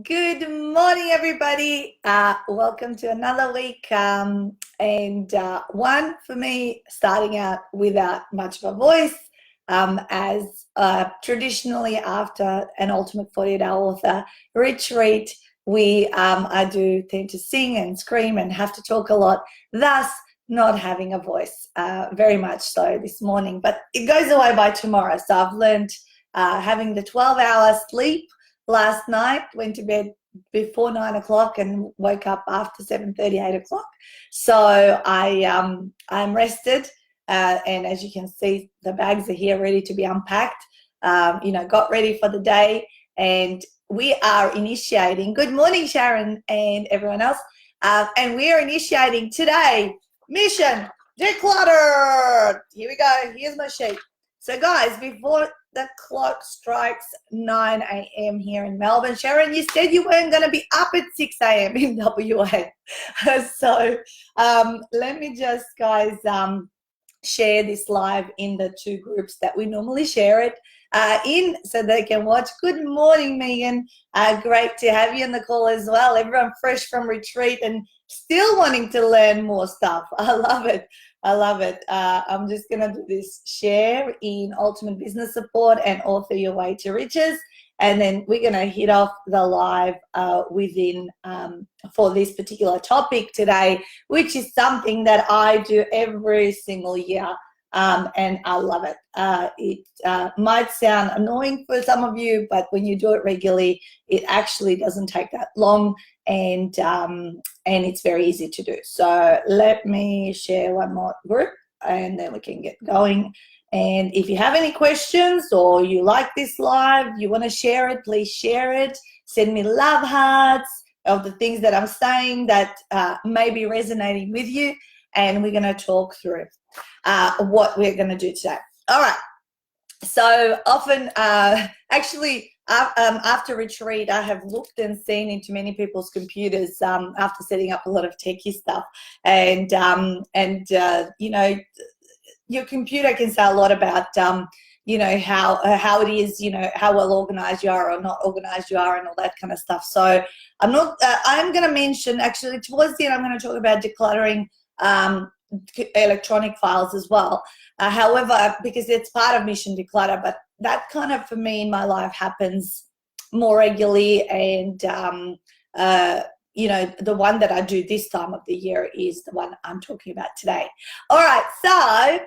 Good morning, everybody. Welcome to another week. One for me, starting out without much of a voice, as traditionally after an Ultimate 48-Hour Author retreat, I do tend to sing and scream and have to talk a lot, thus not having a voice, very much so this morning. But it goes away by tomorrow. So I've learned having the 12-hour sleep last night, went to bed before 9 o'clock and woke up after 7:30, 8 o'clock. So I'm rested, and as you can see, the bags are here ready to be unpacked. Got ready for the day, and we are initiating. Good morning, Sharon and everyone else. And we are initiating today Mission Declutter. Here we go. Here's my sheet. So, guys, before the clock strikes 9 a.m. here in Melbourne. Sharon, you said you weren't going to be up at 6 a.m. in WA. So let me just, guys, share this live in the two groups that we normally share it in so they can watch. Good morning, Megan. Great to have you in the call as well. Everyone fresh from retreat and still wanting to learn more stuff. I love it. I love it. I'm just going to do this share in Ultimate Business Support and Author Your Way to Riches. And then we're going to hit off the live for this particular topic today, which is something that I do every single year. And I love it. It might sound annoying for some of you, but when you do it regularly, it actually doesn't take that long, and it's very easy to do. So let me share one more group, and then we can get going. And if you have any questions or you like this live, you want to share it, please share it. Send me love hearts of the things that I'm saying that may be resonating with you, and we're going to talk through what we're going to do today. All right. So often, actually, after retreat, I have looked and seen into many people's computers after setting up a lot of techie stuff, and your computer can say a lot about how it is, how well organized you are or not organized you are, and all that kind of stuff. So I'm going to mention, actually, towards the end, I'm going to talk about decluttering electronic files as well. However, because it's part of Mission Declutter, but that kind of, for me, in my life happens more regularly. And, the one that I do this time of the year is the one I'm talking about today. All right. So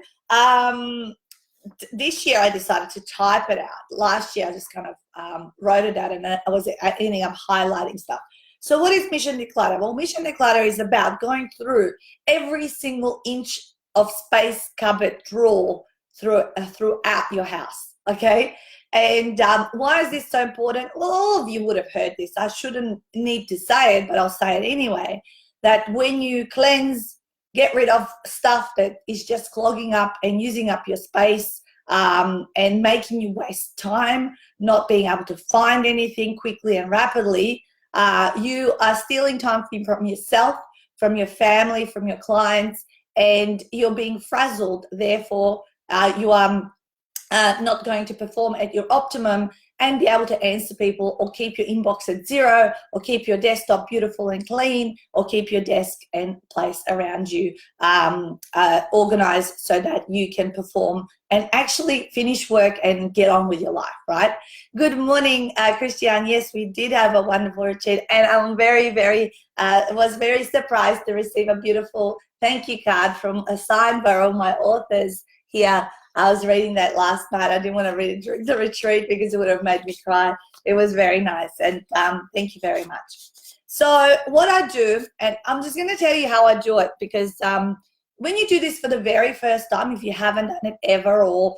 this year I decided to type it out. Last year I just kind of wrote it out, and I ending up highlighting stuff. So what is Mission Declutter? Well, Mission Declutter is about going through every single inch of space, cupboard, drawer throughout your house, okay? And why is this so important? Well, all of you would have heard this. I shouldn't need to say it, but I'll say it anyway, that when you cleanse, get rid of stuff that is just clogging up and using up your space and making you waste time, not being able to find anything quickly and rapidly, you are stealing time from yourself, from your family, from your clients, and you're being frazzled. Therefore, you are not going to perform at your optimum and be able to answer people, or keep your inbox at zero, or keep your desktop beautiful and clean, or keep your desk and place around you organized so that you can perform and actually finish work and get on with your life, right? Good morning, Christiane. Yes, we did have a wonderful retreat, and I'm was very surprised to receive a beautiful thank you card from signed by all my authors here. I was reading that last night. I didn't want to read it during the retreat because it would have made me cry. It was very nice, and thank you very much. So what I do, and I'm just going to tell you how I do it, because when you do this for the very first time, if you haven't done it ever, or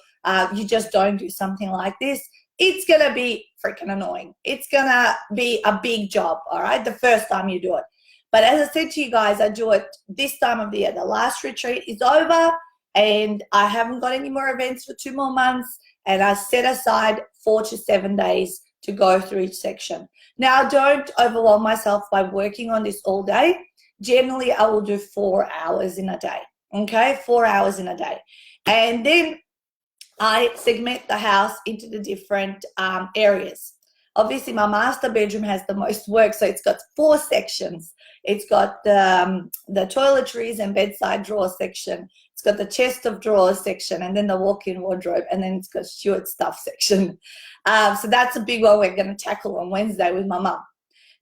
you just don't do something like this, it's going to be freaking annoying. It's going to be a big job, all right, the first time you do it. But as I said to you guys, I do it this time of the year. The last retreat is over, and I haven't got any more events for 2 more months, and I set aside 4 to 7 days to go through each section. Now, don't overwhelm myself by working on this all day. Generally, I will do 4 hours in a day, okay? 4 hours in a day. And then I segment the house into the different areas. obviously my master bedroom has the most work. So it's got 4 sections. It's got the toiletries and bedside drawer section. It's got the chest of drawers section, and then the walk-in wardrobe, and then it's got Stuart's stuff section. So that's a big one we're going to tackle on Wednesday with my mum.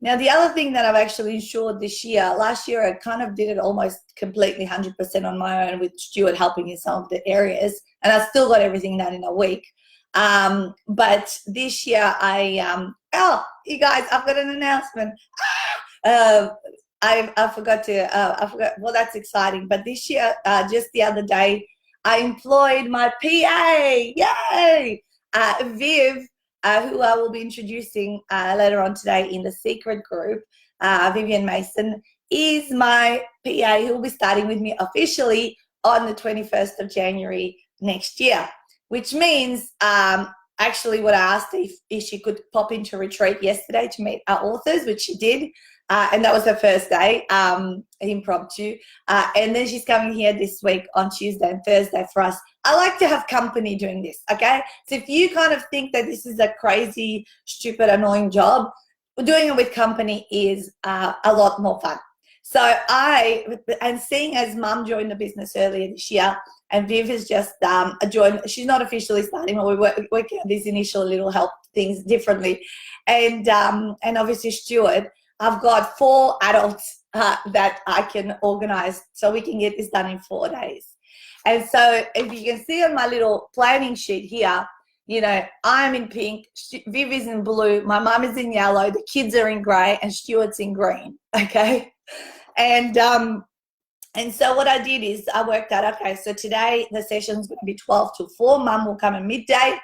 Now, the other thing that I've actually insured this year, last year I kind of did it almost completely 100% on my own with Stuart helping in some of the areas, and I still got everything done in a week. But this year oh, you guys, I've got an announcement. I forgot, well, that's exciting. But this year, just the other day, I employed my PA, yay! Viv, who I will be introducing later on today in the secret group. Vivian Mason is my PA who will be starting with me officially on the 21st of January next year, which means actually what I asked if she could pop into retreat yesterday to meet our authors, which she did. And that was her first day, impromptu. And then she's coming here this week on Tuesday and Thursday for us. I like to have company doing this, okay? So if you kind of think that this is a crazy, stupid, annoying job, doing it with company is a lot more fun. So and seeing as Mum joined the business earlier this year, and Viv has just joined, she's not officially starting, but we're working on these initial little help things differently. And obviously Stuart, I've got 4 adults that I can organize so we can get this done in 4 days. And so if you can see on my little planning sheet here, you know, I'm in pink, Viv is in blue, my mum is in yellow, the kids are in grey, and Stuart's in green, okay? And so what I did is I worked out, okay, so today the session's going to be 12 to 4. Mum will come at midday,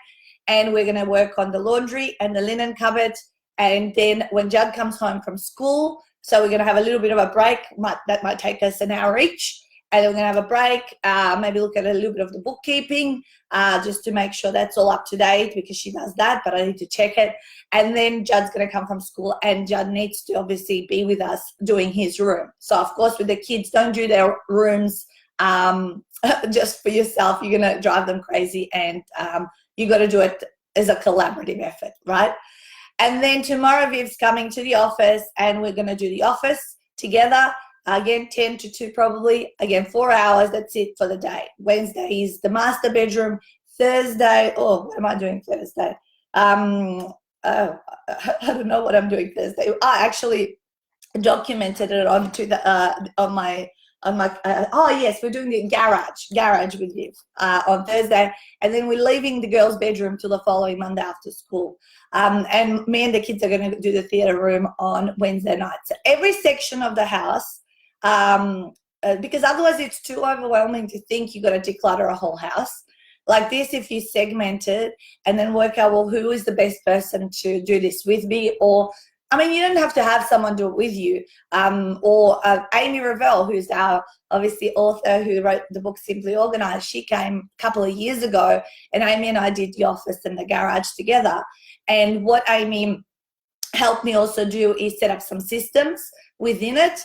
and we're going to work on the laundry and the linen cupboard. And then when Judd comes home from school, so we're going to have a little bit of a break. That might take us an hour each. And then we're going to have a break, maybe look at a little bit of the bookkeeping, just to make sure that's all up to date, because she does that, but I need to check it. And then Judd's going to come from school, and Judd needs to obviously be with us doing his room. So, of course, with the kids, don't do their rooms just for yourself. You're going to drive them crazy, and you got to do it as a collaborative effort, right? And then tomorrow Viv's coming to the office, and we're going to do the office together. Again, 10 to 2 probably. Again, 4 hours. That's it for the day. Wednesday is the master bedroom. Thursday, oh, what am I doing Thursday? I don't know what I'm doing Thursday. I actually documented it onto the oh yes, we're doing the garage with Viv on Thursday, and then we're leaving the girls' bedroom till the following Monday after school. And me and the kids are going to do the theatre room on Wednesday night. So every section of the house, because otherwise it's too overwhelming to think you've got to declutter a whole house. Like this, if you segment it and then work out, well, who is the best person to do this with me? Or, I mean, you don't have to have someone do it with you. Or Amy Revell, who's our, obviously, author who wrote the book Simply Organised, she came a couple of years ago, and Amy and I did the office and the garage together. And what Amy helped me also do is set up some systems within it,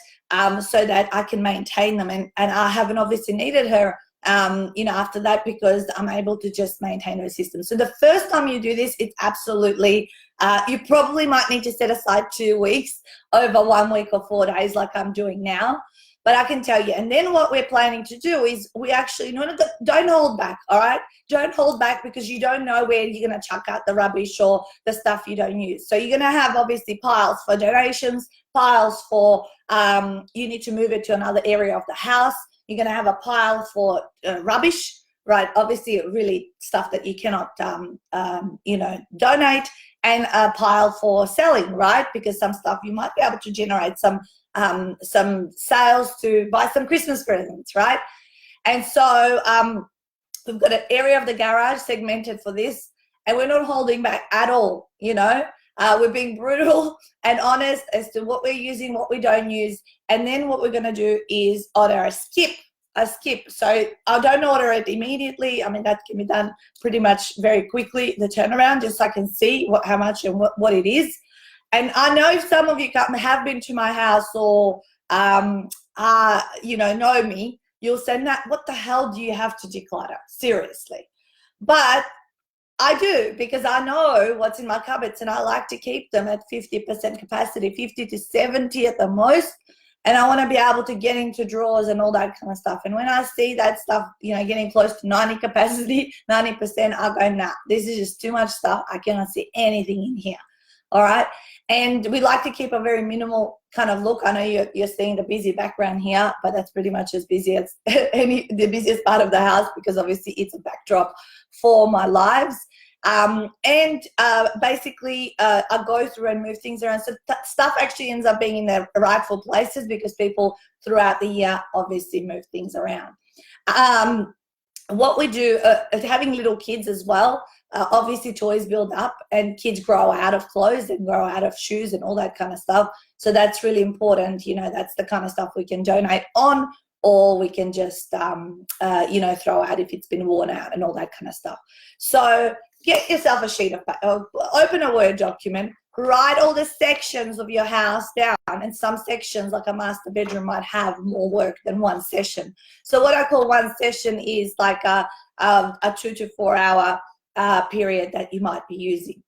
so that I can maintain them. And I haven't obviously needed her, after that, because I'm able to just maintain her system. So the first time you do this, it's absolutely, you probably might need to set aside 2 weeks over 1 week or 4 days like I'm doing now. But I can tell you, and then what we're planning to do is we actually, don't hold back, all right? Don't hold back, because you don't know where you're going to chuck out the rubbish or the stuff you don't use. So you're going to have obviously piles for donations, piles for you need to move it to another area of the house. You're going to have a pile for rubbish, right? Obviously, really stuff that you cannot, donate, and a pile for selling, right? Because some stuff you might be able to generate some sales to buy some Christmas presents, right? And so we've got an area of the garage segmented for this, and we're not holding back at all, We're being brutal and honest as to what we're using, what we don't use. And then what we're going to do is order a skip. So I don't order it immediately. I mean, that can be done pretty much very quickly, the turnaround, just so I can see how much and what it is. And I know if some of you have been to my house or, know me, you'll say, Nat, what the hell do you have to declutter? Seriously. But I do, because I know what's in my cupboards and I like to keep them at 50% capacity, 50 to 70 at the most. And I want to be able to get into drawers and all that kind of stuff. And when I see that stuff, getting close to 90 capacity, 90%, I'll go, nah, this is just too much stuff. I cannot see anything in here. All right. And we like to keep a very minimal kind of look. I know you're seeing the busy background here, but that's pretty much as busy as the busiest part of the house, because obviously it's a backdrop for my lives. Basically, I go through and move things around. So stuff actually ends up being in their rightful places, because people throughout the year obviously move things around. What we do, having little kids as well, obviously toys build up and kids grow out of clothes and grow out of shoes and all that kind of stuff. So that's really important. That's the kind of stuff we can donate on, or we can just, throw out if it's been worn out and all that kind of stuff. So get yourself a sheet of paper, open a Word document, write all the sections of your house down. And some sections, like a master bedroom, might have more work than one session. So what I call one session is like a 2 to 4 hour period that you might be using.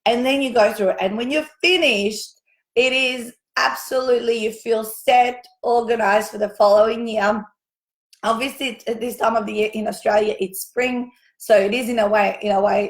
And then you go through it. And when you're finished, it is absolutely, you feel set, organized for the following year. Obviously, at this time of the year in Australia, it's spring. So it is in a way,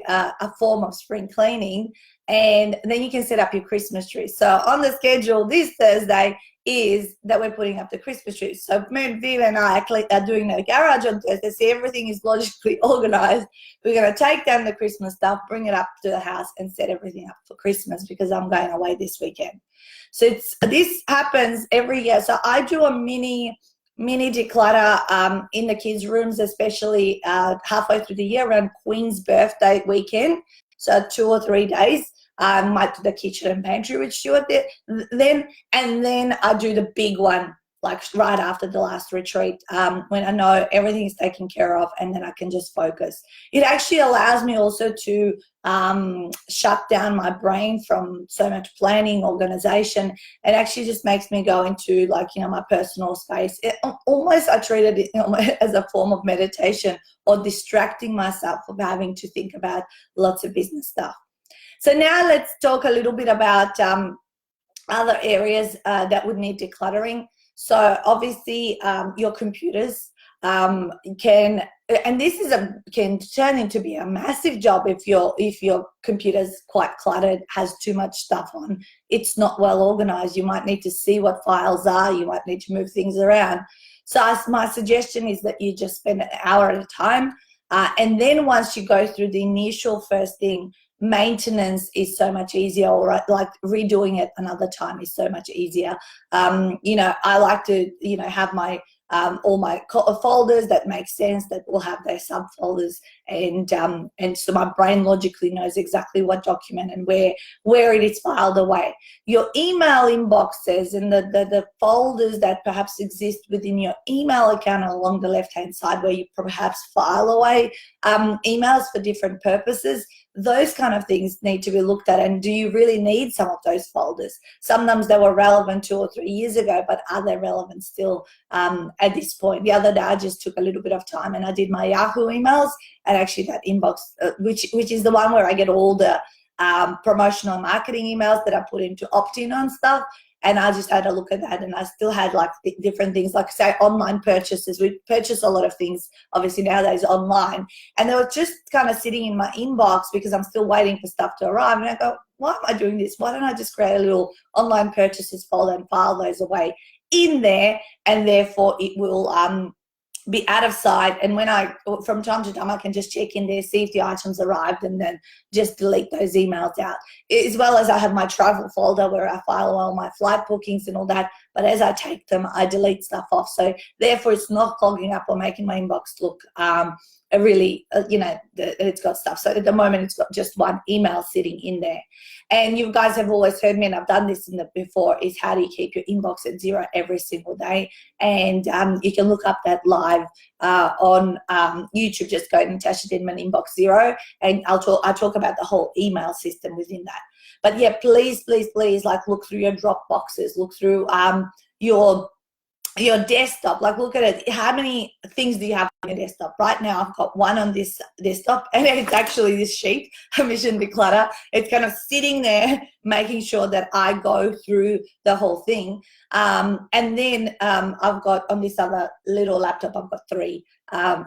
a form of spring cleaning. And then you can set up your Christmas tree. So on the schedule this Thursday is that we're putting up the Christmas tree. So Moon, Viv and I are doing the garage on Thursday. So everything is logically organized. We're going to take down the Christmas stuff, bring it up to the house and set everything up for Christmas, because I'm going away this weekend. So this happens every year. So I do a mini declutter in the kids' rooms, especially halfway through the year around Queen's birthday weekend. So 2 or 3 days. I might do the kitchen and pantry with Stuart then I do the big one, like right after the last retreat, when I know everything is taken care of, and then I can just focus. It actually allows me also to shut down my brain from so much planning, organization. It actually just makes me go into my personal space. I treat it as a form of meditation, or distracting myself from having to think about lots of business stuff. So now let's talk a little bit about other areas that would need decluttering. So obviously your computers can turn into be a massive job if your computer's quite cluttered, has too much stuff on, it's not well organized. You might need to see what files are, you might need to move things around. So my suggestion is that you just spend an hour at a time, and then once you go through the initial first thing, maintenance is so much easier, or like redoing it another time is so much easier. I like to have my all my folders that make sense, that will have their subfolders, and so my brain logically knows exactly what document and where it is filed away. Your email inboxes and the folders that perhaps exist within your email account along the left-hand side, where you perhaps file away emails for different purposes, those kind of things need to be looked at. And do you really need some of those folders? Sometimes they were relevant 2 or 3 years ago, but are they relevant still at this point? The other day I just took a little bit of time and I did my Yahoo emails, and actually that inbox, which is the one where I get all the promotional marketing emails that I put into opt-in on stuff. And I just had a look at that, and I still had different things, like say online purchases. We purchase a lot of things obviously nowadays online, and they were just kind of sitting in my inbox because I'm still waiting for stuff to arrive. And I go, why am I doing this? Why don't I just create a little online purchases folder and file those away in there, and therefore it will be out of sight. And when from time to time, I can just check in there, see if the items arrived, and then just delete those emails out. As well as I have my travel folder where I file all my flight bookings and all that. But as I take them, I delete stuff off. So therefore, it's not clogging up or making my inbox look really, it's got stuff. So at the moment, it's got just one email sitting in there. And you guys have always heard me, and I've done this before, is how do you keep your inbox at 0 every single day? And you can look up that live on YouTube. Just go to Natasa Denman Inbox 0, and I talk about the whole email system within that. But yeah, please, look through your drop boxes, look through your your desktop, like look at it, how many things do you have on your desktop? Right now I've got one on this desktop, and it's actually this sheet, Mission Declutter. It's kind of sitting there making sure that I go through the whole thing. And then I've got on this other little laptop, I've got three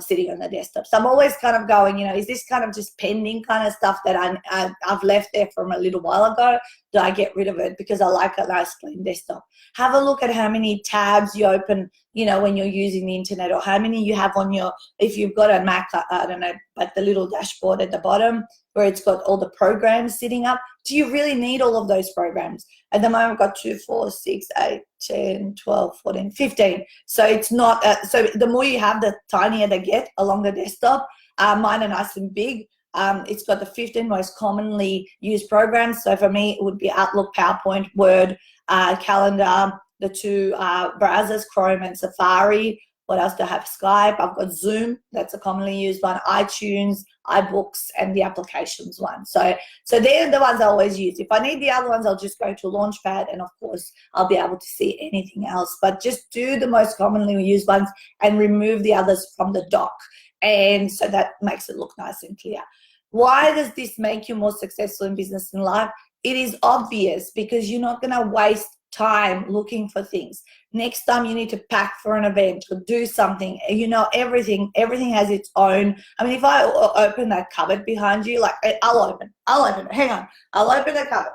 sitting on the desktop. So I'm always kind of going, you know, is this kind of just pending kind of stuff that I've left there from a little while ago? Do I get rid of it because I like a nice clean desktop? Have a look at how many tabs you open, you know, when you're using the internet, or how many you have on your, if you've got a Mac, I don't know, but the little dashboard at the bottom where it's got all the programs sitting up. Do you really need all of those programs? At the moment, I've got 2, 4, 6, 8, 10, 12, 14, 15. So it's not, so the more you have, the tinier they get along the desktop. Mine are nice and big. It's got the 15 most commonly used programs. So for me, it would be Outlook, PowerPoint, Word, Calendar, the two browsers, Chrome and Safari. What else do I have? Skype. I've got Zoom. That's a commonly used one. iTunes, iBooks, and the applications one. So they're the ones I always use. If I need the other ones, I'll just go to Launchpad, and of course, I'll be able to see anything else. But just do the most commonly used ones and remove the others from the dock. And so that makes it look nice and clear. Why does this make you more successful in business and life? It is obvious, because you're not going to waste time looking for things. Next time you need to pack for an event or do something, you know, everything has its own. I mean, if I open that cupboard behind you, like I'll open it. Hang on. I'll open the cupboard.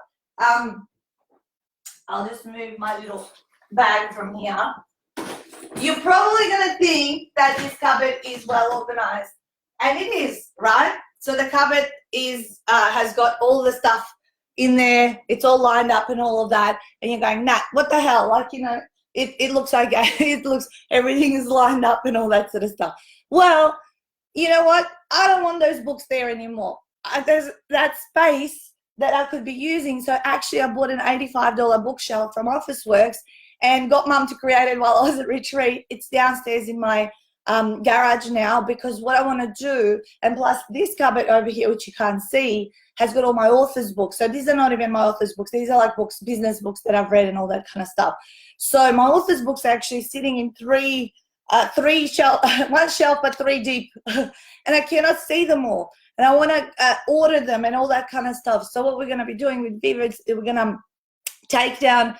I'll just move my little bag from here. You're probably going to think that this cupboard is well organized, and it is, right? So the cupboard is has got all the stuff in there. It's all lined up and all of that, and you're going, Nat, what the hell? Like, you know, it looks okay. It looks, everything is lined up and all that sort of stuff. Well, you know what? I don't want those books there anymore. There's that space that I could be using. So actually, I bought an $85 bookshelf from Officeworks and got Mum to create it while I was at retreat. It's downstairs in my garage now, because what I want to do, and plus this cupboard over here, which you can't see, has got all my author's books. So these are not even my author's books. These are like books, business books that I've read and all that kind of stuff. So my author's books are actually sitting in three shelf, one shelf, but three deep, and I cannot see them all. And I want to order them and all that kind of stuff. So what we're going to be doing with Viva is we're going to take down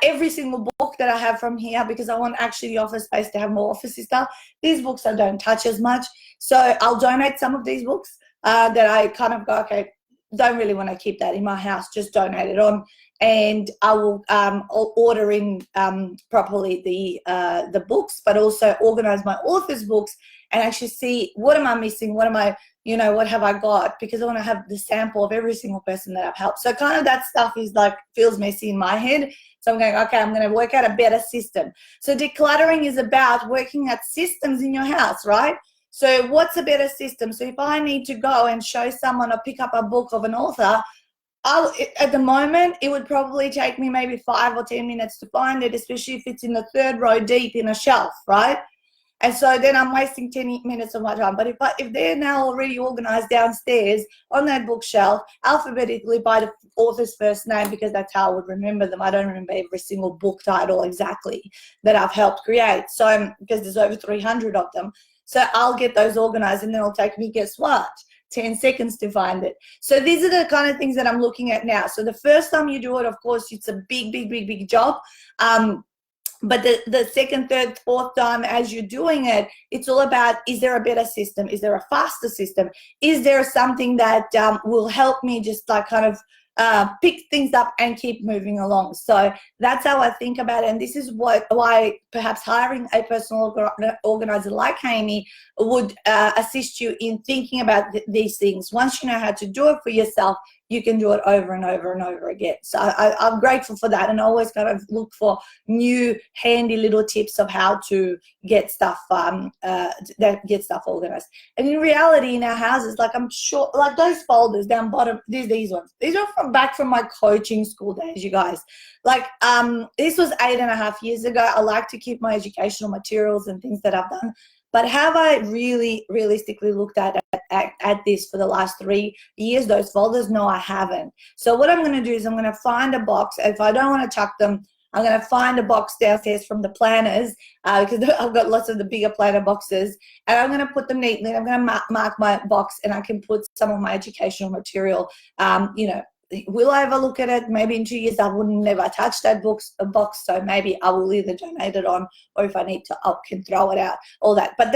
every single book that I have from here, because I want actually the office space to have more officey stuff. These books I don't touch as much. So I'll donate some of these books that I kind of go, okay, don't really want to keep that in my house, just donate it on. And I will order in properly the books, but also organize my author's books and actually see, what am I missing? What am I, you know, what have I got? Because I want to have the sample of every single person that I've helped. So kind of that stuff is like, feels messy in my head. So I'm going, okay, I'm going to work out a better system. So decluttering is about working at systems in your house, right? So what's a better system? So if I need to go and show someone or pick up a book of an author, at the moment, it would probably take me maybe 5 or 10 minutes to find it, especially if it's in the third row deep in a shelf, right? And so then I'm wasting 10 minutes of my time. But if they're now already organized downstairs on that bookshelf, alphabetically by the author's first name, because that's how I would remember them. I don't remember every single book title exactly that I've helped create. So because there's over 300 of them. So I'll get those organized, and then it'll take me, guess what? 10 seconds to find it. So these are the kind of things that I'm looking at now. So the first time you do it, of course, it's a big job. But the second, third, fourth time as you're doing it, it's all about, is there a better system? Is there a faster system? Is there something that will help me just like kind of pick things up and keep moving along? So that's how I think about it. And this is why perhaps hiring a personal organizer like Amy would assist you in thinking about these things. Once you know how to do it for yourself, you can do it over and over and over again. So I'm grateful for that, and I always kind of look for new handy little tips of how to get stuff organized. And in reality, in our houses, like I'm sure, like those folders down bottom, these ones, these are back from my coaching school days, you guys. Like this was 8.5 years ago. I like to keep my educational materials and things that I've done. But have I really realistically looked at this for the last 3 years, those folders? No, I haven't. So what I'm going to do is I'm going to find a box. If I don't want to chuck them, I'm going to find a box downstairs from the planners because I've got lots of the bigger planner boxes, and I'm going to put them neatly. I'm going to mark my box, and I can put some of my educational material. You know, will I ever look at it? Maybe in 2 years I would never touch that box, so maybe I will either donate it on, or if I need to, I can throw it out, all that. But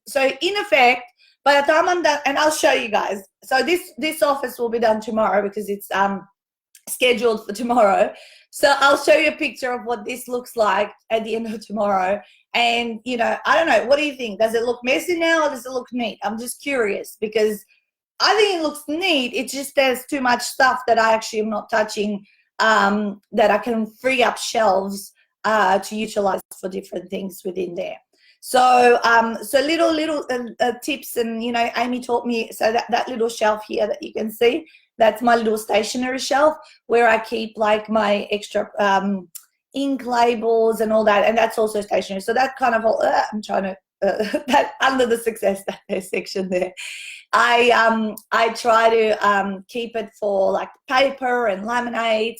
so in effect, by the time I'm done, and I'll show you guys. So this office will be done tomorrow because it's scheduled for tomorrow. So I'll show you a picture of what this looks like at the end of tomorrow. And, you know, I don't know, what do you think? Does it look messy now, or does it look neat? I'm just curious, because I think it looks neat. It's just there's too much stuff that I actually am not touching, that I can free up shelves to utilize for different things within there. So so little tips, and, you know, Amy taught me, so that little shelf here that you can see, that's my little stationery shelf where I keep like my extra ink labels and all that, and that's also stationery. So that kind of all, I'm trying to that under the success section there. I try to keep it for like paper and laminating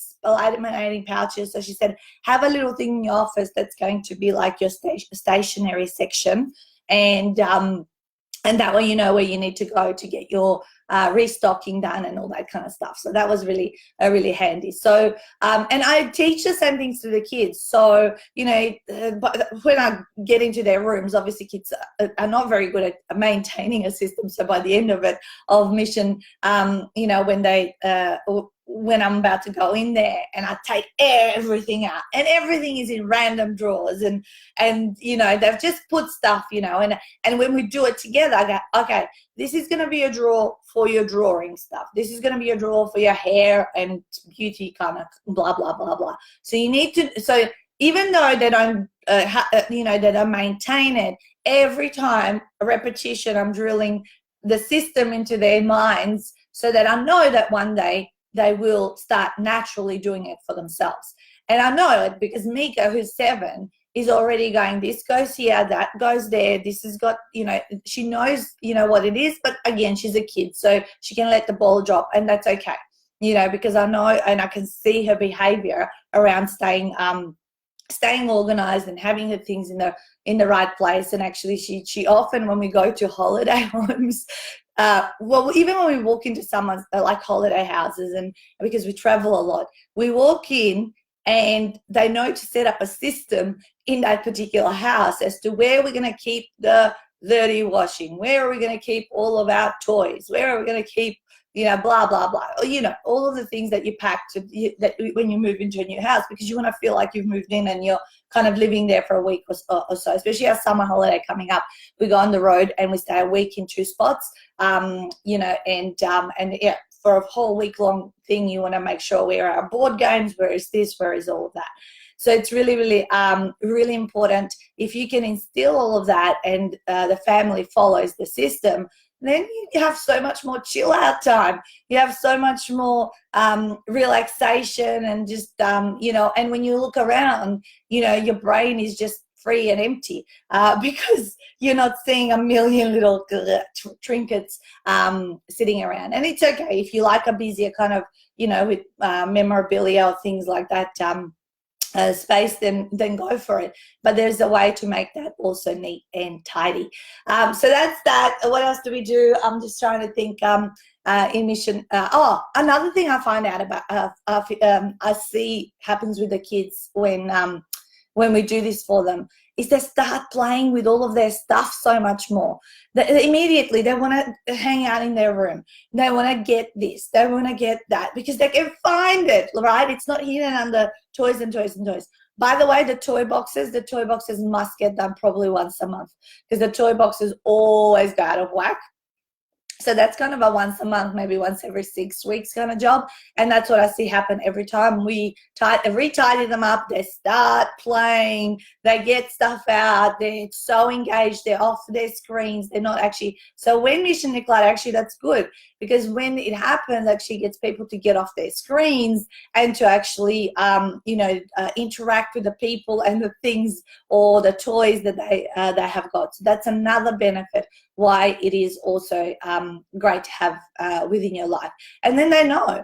pouches. So she said, have a little thing in your office that's going to be like your stationery section, and that way you know where you need to go to get your restocking done and all that kind of stuff. So that was really handy. So and I teach the same things to the kids. So, you know, but when I get into their rooms, obviously kids are not very good at maintaining a system. So by the end of mission, you know, when I'm about to go in there and I take everything out, and everything is in random drawers, and you know, they've just put stuff, you know, and when we do it together, I go, okay, this is going to be a drawer for your drawing stuff. This is going to be a drawer for your hair and beauty kind of blah, blah, blah, blah. So you need to, so even though they don't, you know, they don't maintain it, every time a repetition, I'm drilling the system into their minds so that I know that one day they will start naturally doing it for themselves. And I know it because Mika, who's 7, is already going, this goes here, that goes there, this has got, you know, she knows, you know, what it is, but again, she's a kid, so she can let the ball drop, and that's okay, you know, because I know and I can see her behavior around staying organized and having the things in the right place. And actually she often, when we go to holiday homes, well, even when we walk into someone's like holiday houses, and because we travel a lot, we walk in and they know to set up a system in that particular house as to where we're going to keep the dirty washing, where are we going to keep all of our toys, where are we going to keep, you know, blah, blah, blah, you know, all of the things that you pack that when you move into a new house, because you want to feel like you've moved in and you're kind of living there for a week or so, especially our summer holiday coming up. We go on the road and we stay a week in 2 spots, you know, and yeah, for a whole week long thing, you want to make sure where are our board games, where is this, where is all of that. So it's really important. If you can instill all of that and the family follows the system, then you have so much more chill out time. You have so much more relaxation and just, you know, and when you look around, you know, your brain is just free and empty because you're not seeing a million little trinkets sitting around. And it's okay if you like a busier kind of, you know, with memorabilia or things like that, space, then go for it. But there's a way to make that also neat and tidy. So that's that. What else do we do? I'm just trying to think in mission. Another thing I find out about, I see happens with the kids when we do this for them, is they start playing with all of their stuff so much more. Immediately they want to hang out in their room. They want to get this. They want to get that because they can find it, right? It's not hidden under toys and toys and toys. By the way, the toy boxes must get done probably once a month because the toy boxes always go out of whack. So that's kind of a once a month, maybe once every 6 weeks kind of job. And that's what I see happen every time we retidy them up. They start playing, they get stuff out, they're so engaged, they're off their screens, they're not actually. So when Mission Declutter, actually that's good because when it happens, actually gets people to get off their screens and to actually, you know, interact with the people and the things or the toys that they have got. So that's another benefit why it is also great to have within your life. And then they know,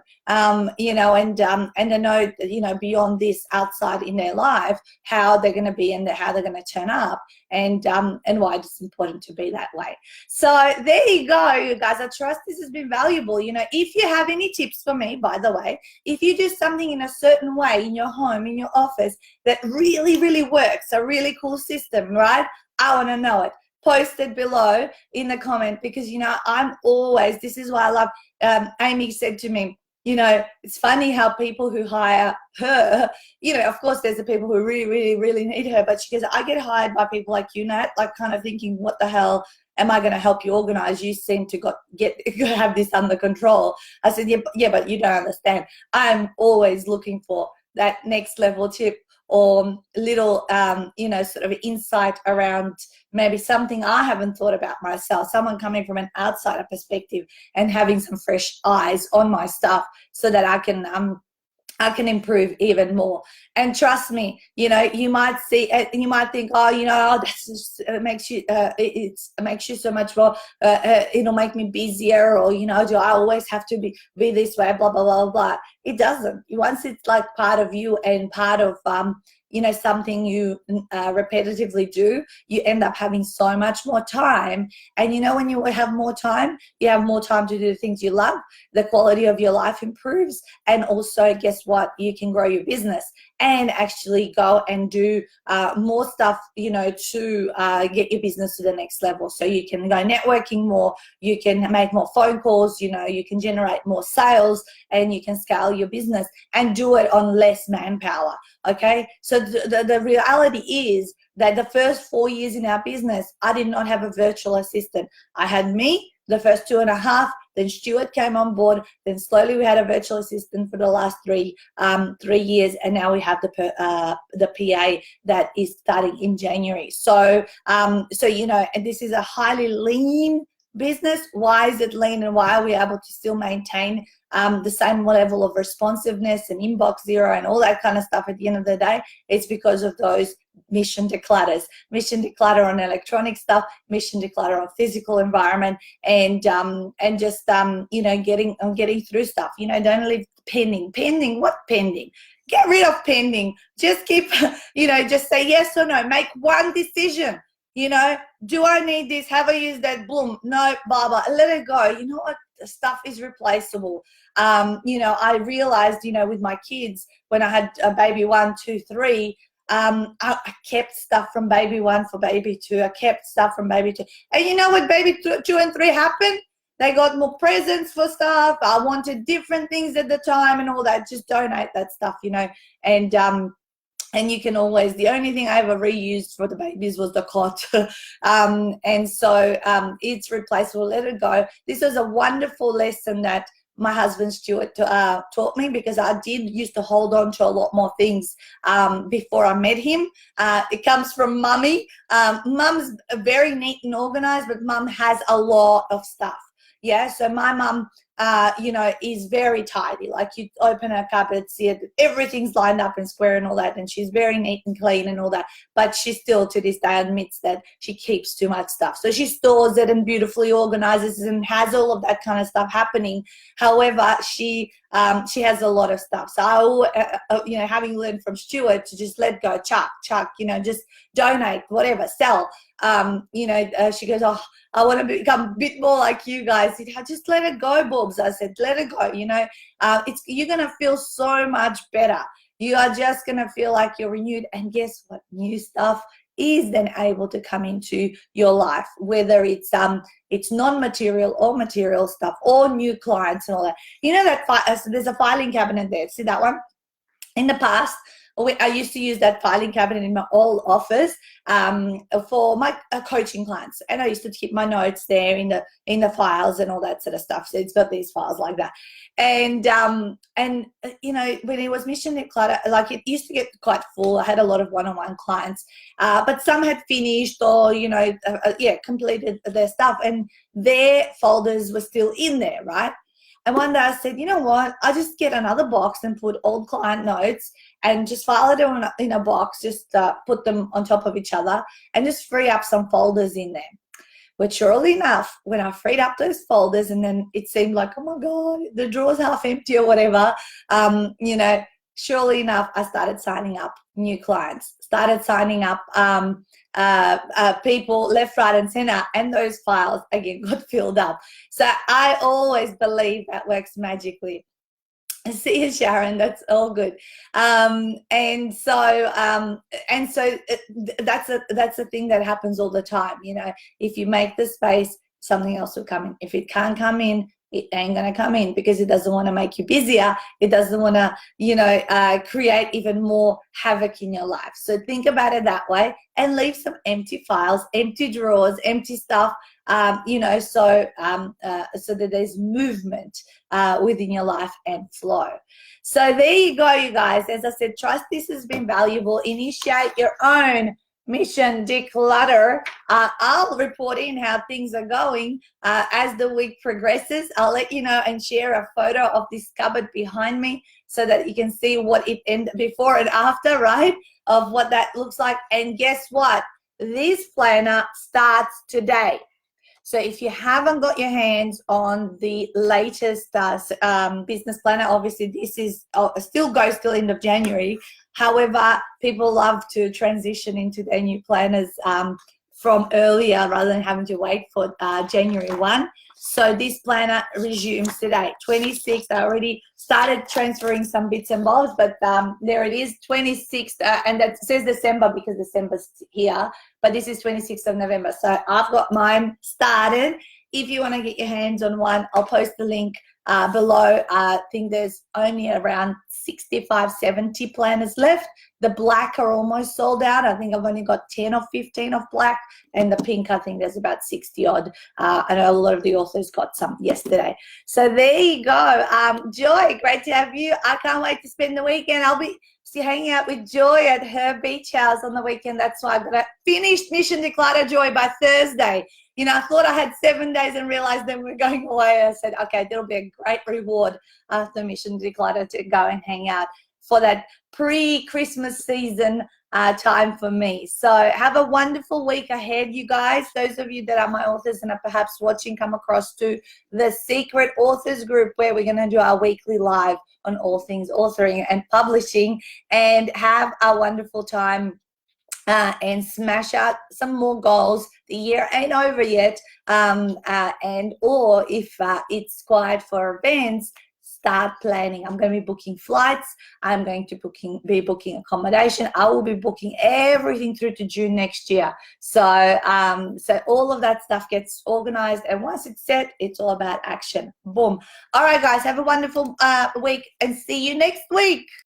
you know, and they know, you know, beyond this, outside in their life, how they're going to be and how they're going to turn up, and why it's important to be that way. So there you go, you guys. I trust this has been valuable. You know, if you have any tips for me, by the way, if you do something in a certain way in your home, in your office, that really, really works, a really cool system, right? I want to know it. Post it below in the comment, because, you know, I'm always, this is why I love, Amy said to me, you know, it's funny how people who hire her, you know, of course there's the people who really, really, really need her, but she goes, I get hired by people like you, Nat, like kind of thinking, what the hell am I going to help you organize? You seem to have this under control. I said, yeah, but you don't understand. I'm always looking for that next level tip, or little, you know, sort of insight around maybe something I haven't thought about myself, someone coming from an outsider perspective and having some fresh eyes on my stuff, so that I can improve even more. And trust me, you know, you might see, you might think, oh, you know, this just makes you, it makes you so much more, it'll make me busier, or, you know, do I always have to be this way, blah, blah, blah, blah. It doesn't. Once it's like part of you and part of, you know, something you repetitively do, you end up having so much more time. And, you know, when you have more time, you have more time to do the things you love, the quality of your life improves, and also, guess what, you can grow your business and actually go and do more stuff, you know, to get your business to the next level. So you can go networking more, you can make more phone calls, you know, you can generate more sales, and you can scale your business and do it on less manpower. Okay, so the reality is that the first 4 years in our business, I did not have a virtual assistant. I had me the first 2.5, then Stuart came on board, then slowly we had a virtual assistant for the last 3 years, and now we have the PA that is starting in January. So so, you know, and this is a highly lean business. Why is it lean, and why are we able to still maintain the same level of responsiveness and inbox zero and all that kind of stuff at the end of the day? It's because of those mission declutters. Mission declutter on electronic stuff, mission declutter on physical environment, and just you know, getting through stuff. You know, don't leave pending. What pending? Get rid of pending. Just keep, you know, just say yes or no. Make one decision. You know, do I need this? Have I used that? Boom. No, blah, blah. Let it go. You know what? The stuff is replaceable. You know, I realized, you know, with my kids, when I had a baby 1, 2, 3, I kept stuff from baby 1 for baby 2. I kept stuff from baby 2. And you know what baby 2 and 3 happened? They got more presents for stuff. I wanted different things at the time and all that. Just donate that stuff, you know, and you can always, the only thing I ever reused for the babies was the cot. And so it's replaceable. Let it go. This was a wonderful lesson that my husband Stuart taught me, because I did used to hold on to a lot more things before I met him. It comes from mummy. Mum's very neat and organized, but mum has a lot of stuff. Yeah, so my mum, you know, is very tidy. Like, you open her cupboard, see it, everything's lined up and square and all that, and she's very neat and clean and all that. But she still, to this day, admits that she keeps too much stuff. So she stores it and beautifully organizes and has all of that kind of stuff happening. However, she has a lot of stuff. So you know, having learned from Stuart to just let go, chuck, you know, just donate, whatever, sell. You know, she goes, oh, I want to become a bit more like you guys. I just let it go, Bobs. I said, let it go. You know, you're going to feel so much better. You are just going to feel like you're renewed. And guess what? New stuff is then able to come into your life, whether it's non-material or material stuff, or new clients and all that. You know that so there's a filing cabinet there. See that one? In the past, I used to use that filing cabinet in my old office for my coaching clients, and I used to keep my notes there in the files and all that sort of stuff. So it's got these files like that, and you know, when it was Mission Declutter, like, it used to get quite full. I had a lot of one-on-one clients, but some had finished or, you know, completed their stuff, and their folders were still in there, right? And one day I said, you know what, I just get another box and put old client notes and just file it in a box, just put them on top of each other and just free up some folders in there. But surely enough, when I freed up those folders and then it seemed like, oh my God, the drawer's half empty or whatever, you know, surely enough, I started signing up new clients, started signing up people left, right, and center, and those files again got filled up. So I always believe that works magically. See you, Sharon. That's all good. And so that's a thing that happens all the time. You know, if you make the space, something else will come in. If it can't come in, it ain't gonna come in because it doesn't want to make you busier. It doesn't want to, you know, create even more havoc in your life. So think about it that way and leave some empty files, empty drawers, empty stuff. You know, so that there's movement within your life and flow. So there you go, you guys. As I said, trust this has been valuable. Initiate your own mission declutter. I'll report in how things are going as the week progresses. I'll let you know and share a photo of this cupboard behind me so that you can see what it ended before and after, right, of what that looks like. And guess what? This planner starts today. So if you haven't got your hands on the latest business planner, obviously this is still goes till end of January. However, people love to transition into their new planners from earlier rather than having to wait for January 1. So this planner resumes today, 26th. I already started transferring some bits and bobs, but there it is, 26th, and that says December because December's here, but this is 26th of November. So I've got mine started. If you want to get your hands on one, I'll post the link below. I think there's only around 65, 70 planners left. The black are almost sold out. I think I've only got 10 or 15 of black, and the pink, I think there's about 60 odd. I know a lot of the authors got some yesterday. So there you go. Joy, great to have you. I can't wait to spend the weekend. I'll be hanging out with Joy at her beach house on the weekend. That's why I've got to finish Mission Declutter, Joy, by Thursday. You know, I thought I had 7 days and realized then we're going away. I said, okay, that'll be a great reward after Mission Declutter to go and hang out for that pre-Christmas season time for me. So have a wonderful week ahead, you guys. Those of you that are my authors and are perhaps watching, come across to the Secret Authors group where we're going to do our weekly live on all things authoring and publishing, and have a wonderful time. And smash out some more goals. The year ain't over yet, or if it's quiet for events, start planning. I'm going to be booking flights. I'm going to be booking accommodation. I will be booking everything through to June next year. So so all of that stuff gets organized, and once it's set, it's all about action. Boom. All right, guys, have a wonderful week and see you next week.